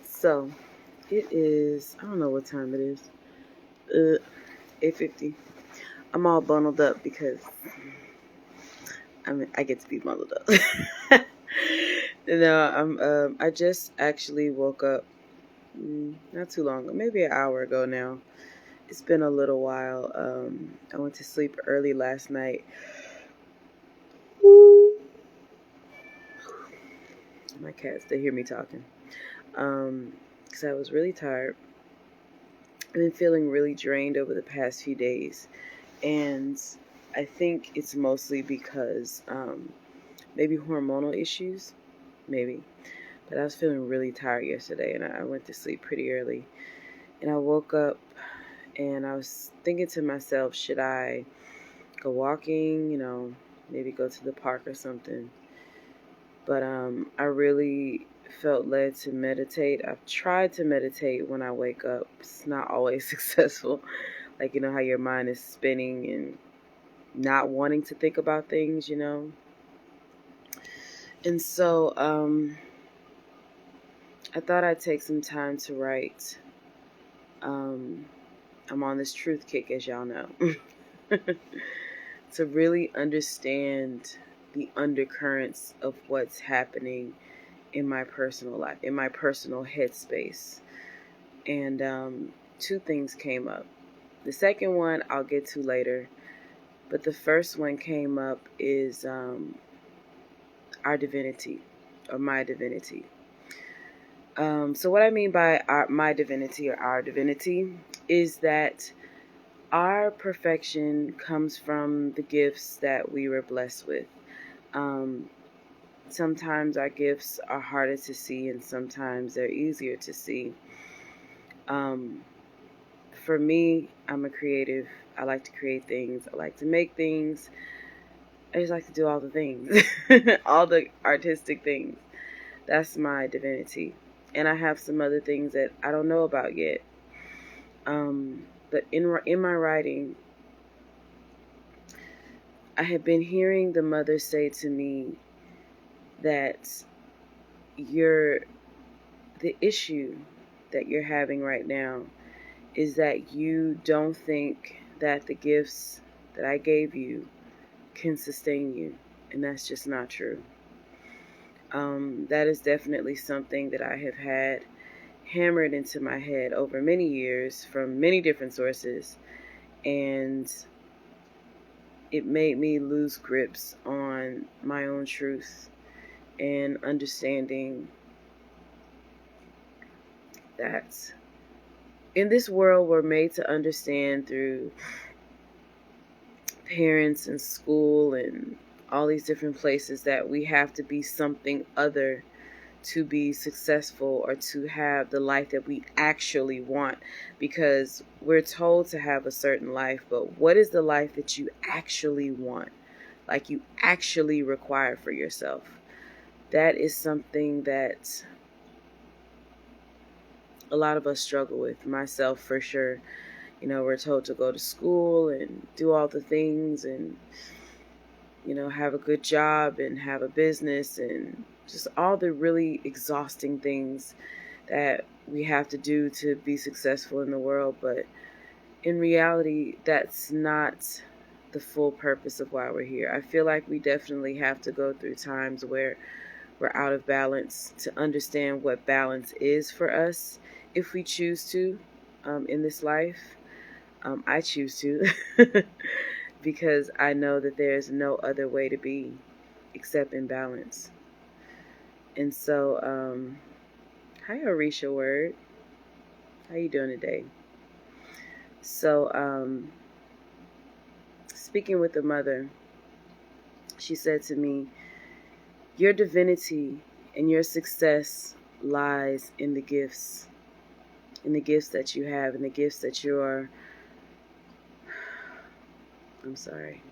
So it is. I don't know what time it is. 8:50. I'm all bundled up because I get to be bundled up. I just actually woke up not too long ago, maybe an hour ago now. It's been a little while. I went to sleep early last night. My cats, they hear me talking. Because I was really tired. I've been feeling really drained over the past few days. And I think it's mostly because maybe hormonal issues, maybe. But I was feeling really tired yesterday, and I went to sleep pretty early. And I woke up, and I was thinking to myself, should I go walking, maybe go to the park or something? But I really felt led to meditate. I've tried to meditate when I wake up. It's not always successful. Like, how your mind is spinning and not wanting to think about things. And so I thought I'd take some time to write. I'm on this truth kick, as y'all know, to really understand the undercurrents of what's happening in my personal life, in my personal headspace. And two things came up. The second one I'll get to later, but the first one came up is our divinity, or my divinity. So what I mean by my divinity or our divinity is that our perfection comes from the gifts that we were blessed with. Um, Sometimes our gifts are harder to see, and sometimes they're easier to see. Um, for me, I'm a creative. I like to create things. I like to make things. I just like to do all the things, all the artistic things. That's my divinity. And I have some other things that I don't know about yet. But in my writing, I have been hearing the mother say to me that the issue that you're having right now is that you don't think that the gifts that I gave you can sustain you. And that's just not true. That is definitely something that I have had hammered into my head over many years from many different sources. And it made me lose grips on my own truth and understanding that in this world we're made to understand through parents and school and all these different places that we have to be something other to be successful or to have the life that we actually want, because we're told to have a certain life, but what is the life that you actually want, like you actually require for yourself? That is something that a lot of us struggle with, myself for sure. We're told to go to school and do all the things and have a good job and have a business and just all the really exhausting things that we have to do to be successful in the world. But in reality, that's not the full purpose of why we're here. I feel like we definitely have to go through times where we're out of balance to understand what balance is for us if we choose to in this life. I choose to because I know that there's no other way to be except in balance. And so, hi Orisha Word. How you doing today? So, speaking with the mother, she said to me, your divinity and your success lies in the gifts that you have, and the gifts that you are. I'm sorry.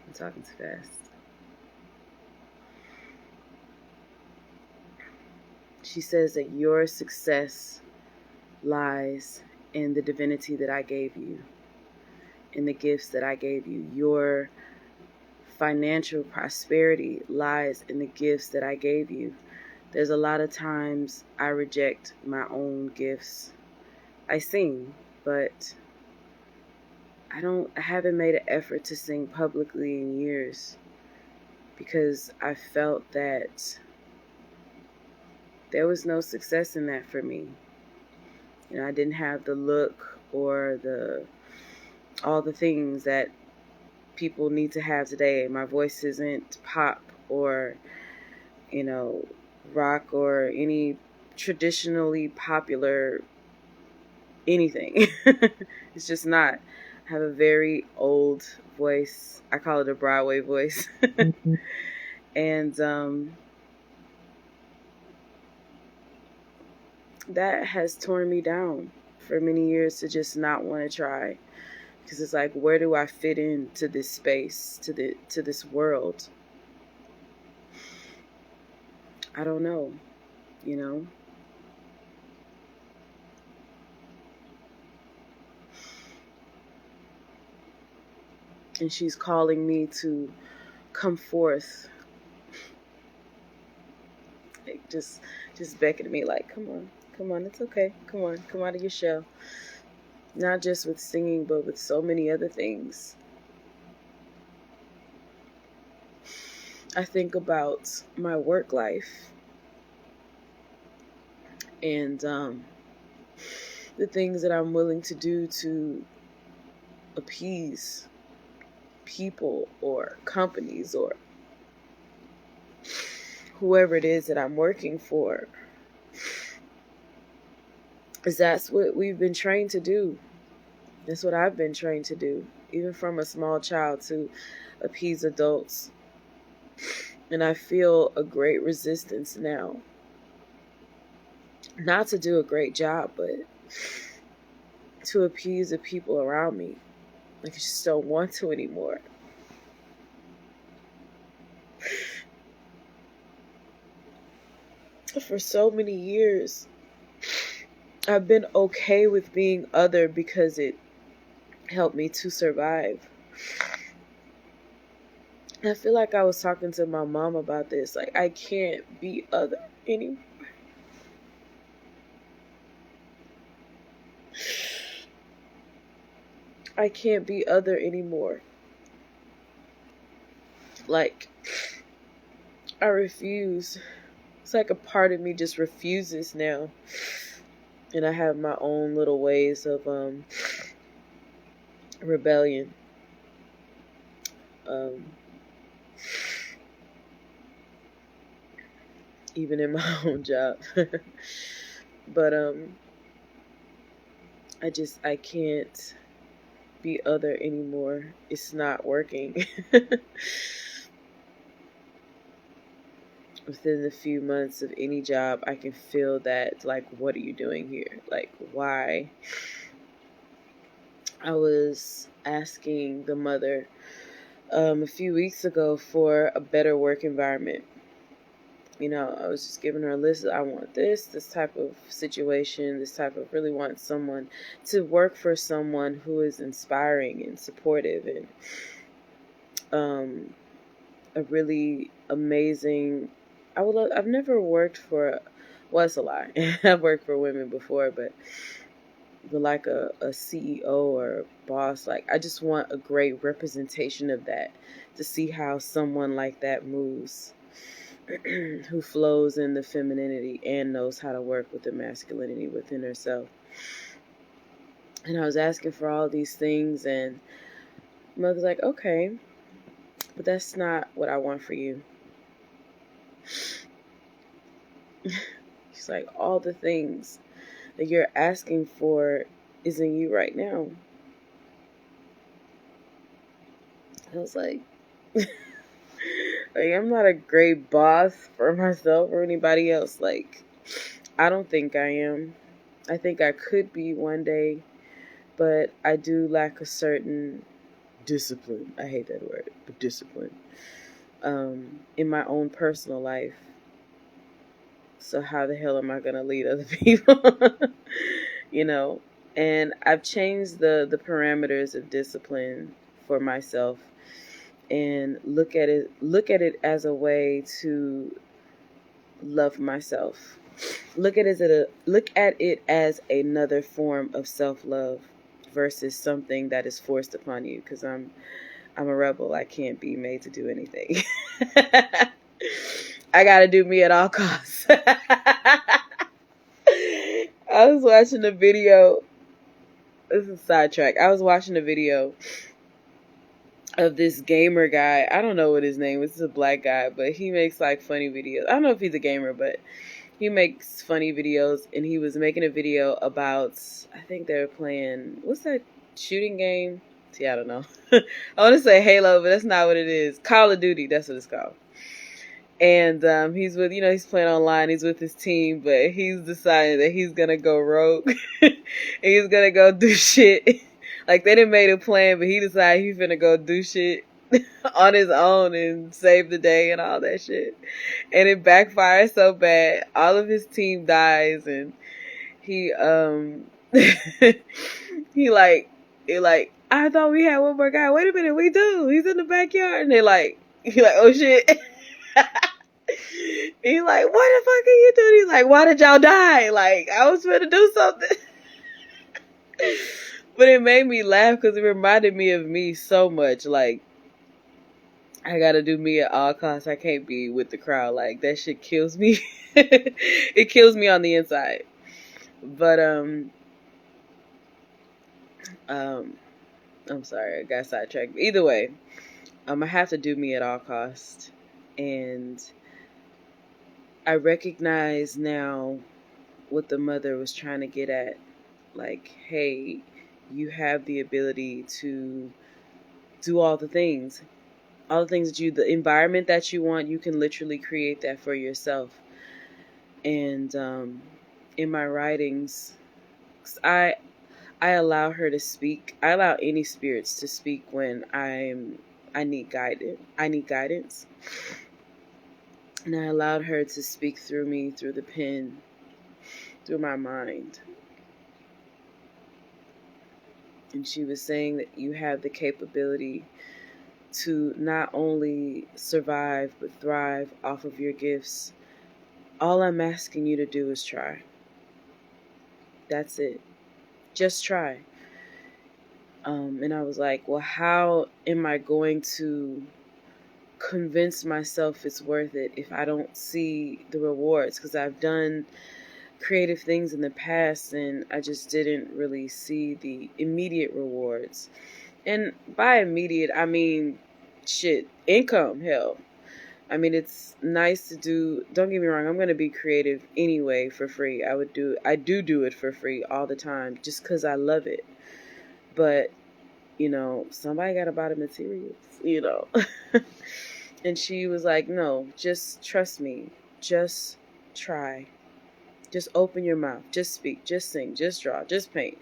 I'm talking too fast. She says that your success lies in the divinity that I gave you, in the gifts that I gave you. Your financial prosperity lies in the gifts that I gave you. There's a lot of times I reject my own gifts. I sing, but I haven't made an effort to sing publicly in years because I felt that there was no success in that for me. I didn't have the look or all the things that people need to have today. My voice isn't pop or, rock or any traditionally popular anything. It's just not. I have a very old voice. I call it a Broadway voice. Mm-hmm. And that has torn me down for many years to just not want to try. Because it's like, where do I fit into this space, to this world? I don't know, And she's calling me to come forth. Like just beckoning me like, come on, it's okay. Come on, come out of your shell. Not just with singing, but with so many other things. I think about my work life and the things that I'm willing to do to appease people or companies or whoever it is that I'm working for. Because that's what we've been trained to do. That's what I've been trained to do, even from a small child, to appease adults. And I feel a great resistance now. Not to do a great job, but to appease the people around me. Like, I just don't want to anymore. For so many years, I've been okay with being other because it helped me to survive. I feel like I was talking to my mom about this. Like, I can't be other anymore. I can't be other anymore. Like, I refuse. It's like a part of me just refuses now. And I have my own little ways of rebellion. Even in my own job. But I can't be other anymore. It's not working. Within a few months of any job, I can feel that, like, what are you doing here? Like, why? I was asking the mother a few weeks ago for a better work environment. I was just giving her a list. I want this type of situation, this type of, really want someone to work for someone who is inspiring and supportive and a really amazing. I've never worked for, well, it's a lie. I've worked for women before, but like a CEO or a boss, like, I just want a great representation of that, to see how someone like that moves. Who flows in the femininity and knows how to work with the masculinity within herself. And I was asking for all these things, and mother's like, okay, but that's not what I want for you. She's like, all the things that you're asking for is in you right now. I was like, I'm not a great boss for myself or anybody else. Like, I don't think I am. I think I could be one day, but I do lack a certain discipline. I hate that word, but discipline. In my own personal life. So how the hell am I going to lead other people? And I've changed the parameters of discipline for myself. and look at it as a way to love myself. Look at it as another form of self-love versus something that is forced upon you, because I'm a rebel. I can't be made to do anything. I got to do me at all costs. I was watching a video. This is a sidetrack. I was watching a video of this gamer guy. I don't know what his name is. It's a black guy, but he makes like funny videos. I don't know if he's a gamer, but he makes funny videos. And he was making a video about, I think they were playing, what's that shooting game? See, I don't know. I want to say Halo, but that's not what it is. Call of Duty, that's what it's called. And he's with, he's playing online. He's with his team, but he's decided that he's gonna go rogue. And he's gonna go do shit. Like, they done made a plan, but he decided he's gonna go do shit on his own and save the day and all that shit. And it backfires so bad. All of his team dies, and he I thought we had one more guy. Wait a minute, we do. He's in the backyard. And he like, oh shit. He's like, what the fuck are you doing? He's like, why did y'all die? Like, I was trying to do something. But it made me laugh because it reminded me of me so much. Like, I gotta do me at all costs. I can't be with the crowd. Like, that shit kills me. It kills me on the inside. But, I'm sorry, I got sidetracked. Either way, I have to do me at all costs. And I recognize now what the mother was trying to get at. Like, hey, you have the ability to do all the things that the environment that you want, you can literally create that for yourself. And in my writings, I allow her to speak. I allow any spirits to speak when I need guidance. And I allowed her to speak through me, through the pen, through my mind. And she was saying that you have the capability to not only survive, but thrive off of your gifts. All I'm asking you to do is try. That's it. Just try. And I was like, well, how am I going to convince myself it's worth it if I don't see the rewards? Because I've done creative things in the past and I just didn't really see the immediate rewards. And by immediate, I mean, income, hell. I mean, it's nice to do, don't get me wrong, I'm going to be creative anyway for free. I do it for free all the time just because I love it. But, somebody got to buy the materials, And she was like, no, just trust me. Just try. Just open your mouth. Just speak. Just sing. Just draw. Just paint.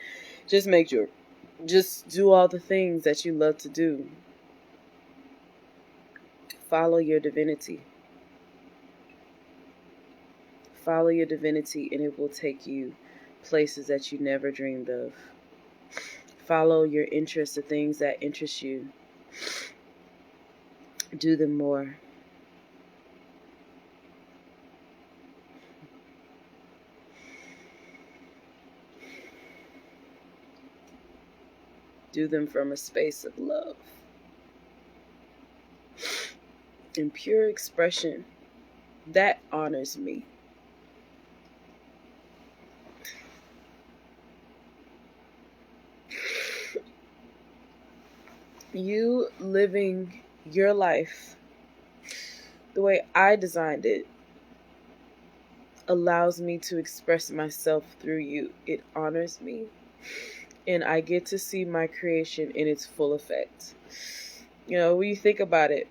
Just do all the things that you love to do. Follow your divinity. Follow your divinity and it will take you places that you never dreamed of. Follow your interests, the things that interest you. Do them more. Do them from a space of love and pure expression that honors me. You living your life the way I designed it allows me to express myself through you. It honors me. And I get to see my creation in its full effect. When you think about it,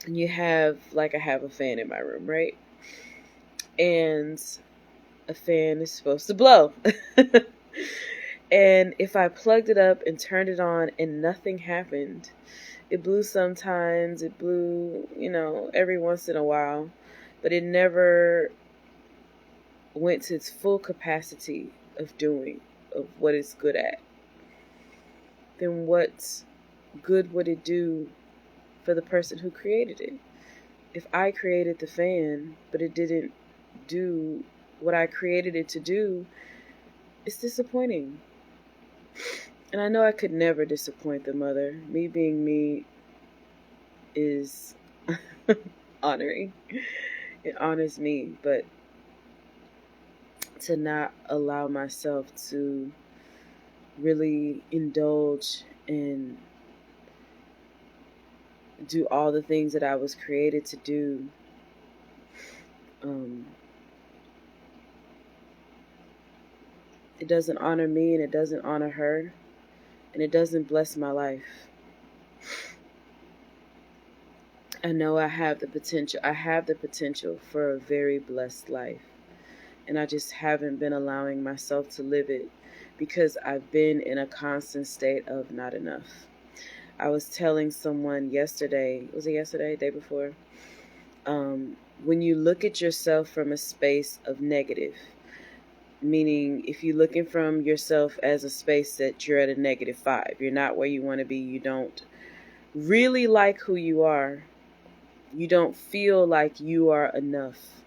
you have, I have a fan in my room, right? And a fan is supposed to blow. And if I plugged it up and turned it on and nothing happened, it blew sometimes, it blew, every once in a while, but it never went to its full capacity of what it's good at. Then what good would it do for the person who created it? If I created the fan, but it didn't do what I created it to do, it's disappointing. And I know I could never disappoint the mother. Me being me is honoring. It honors me, but to not allow myself to really indulge and do all the things that I was created to do, it doesn't honor me, and it doesn't honor her, and it doesn't bless my life. I know I have the potential. I have the potential for a very blessed life, and I just haven't been allowing myself to live it because I've been in a constant state of not enough. I was telling someone yesterday, was it yesterday, day before? When you look at yourself from a space of negative, meaning if you're looking from yourself as a space that you're at a -5, you're not where you want to be, you don't really like who you are, you don't feel like you are enough,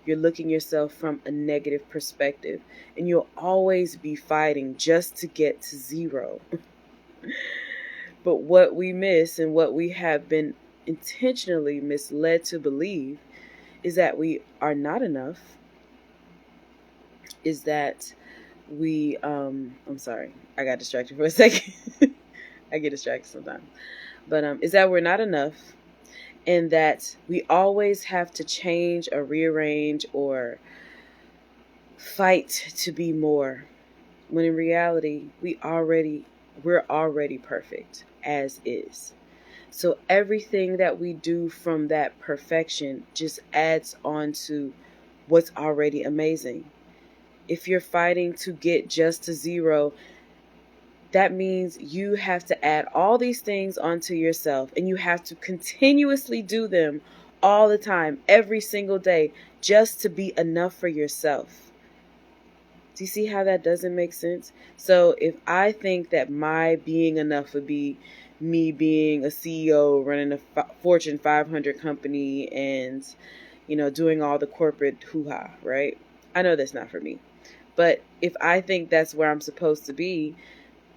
you're looking yourself from a negative perspective, and you'll always be fighting just to get to 0. But what we miss, and what we have been intentionally misled to believe, is that we are not enough, is that we, I'm sorry, I got distracted for a second. I get distracted sometimes. But is that we're not enough, and that we always have to change or rearrange or fight to be more, when in reality, we're already perfect as is. So everything that we do from that perfection just adds on to what's already amazing. If you're fighting to get just to 0, that means you have to add all these things onto yourself, and you have to continuously do them all the time, every single day, just to be enough for yourself. Do you see how that doesn't make sense? So if I think that my being enough would be me being a CEO running a Fortune 500 company and, doing all the corporate hoo-ha, right? I know that's not for me. But if I think that's where I'm supposed to be,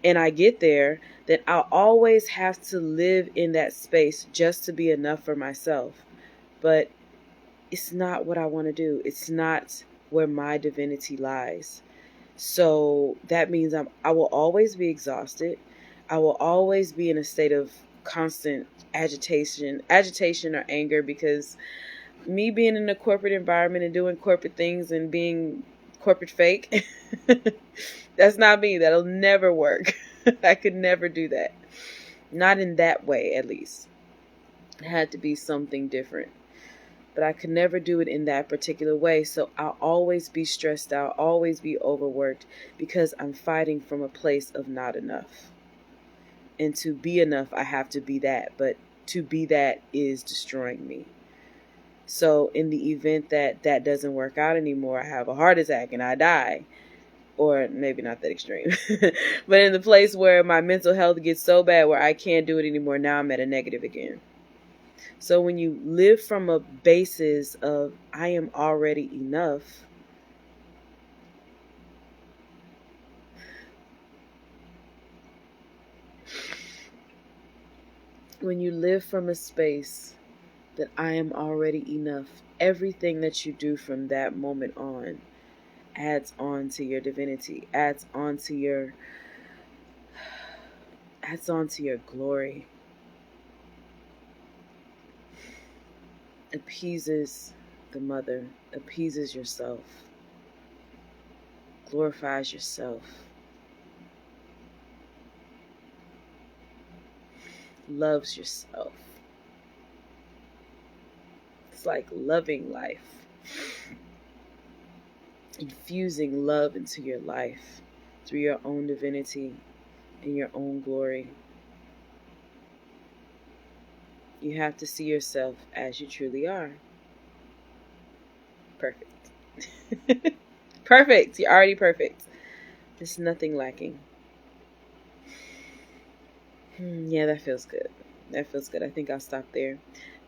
and I get there, then I'll always have to live in that space just to be enough for myself. But it's not what I want to do. It's not where my divinity lies. So that means I will always be exhausted. I will always be in a state of constant agitation or anger, because me being in a corporate environment and doing corporate things and being corporate fake, that's not me. That'll never work. I could never do that. Not in that way, at least. It had to be something different. But I could never do it in that particular way. So I'll always be stressed out, always be overworked, because I'm fighting from a place of not enough. And to be enough, I have to be that. But to be that is destroying me. So in the event that that doesn't work out anymore, I have a heart attack and I die. Or maybe not that extreme. But in the place where my mental health gets so bad where I can't do it anymore, now I'm at a negative again. So when you live from a basis of I am already enough, when you live from a space that I am already enough, everything that you do from that moment on adds on to your divinity, adds on to your glory, appeases the mother, appeases yourself, glorifies yourself, loves yourself. It's like loving life, infusing love into your life through your own divinity and your own glory. You have to see yourself as you truly are. Perfect. Perfect. You're already perfect. There's nothing lacking. Yeah, that feels good. That feels good. I think I'll stop there.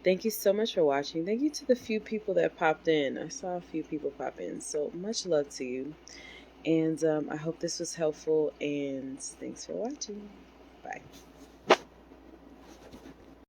Thank you so much for watching. Thank you to the few people that popped in. I saw a few people pop in. So much love to you. And I hope this was helpful. And thanks for watching. Bye.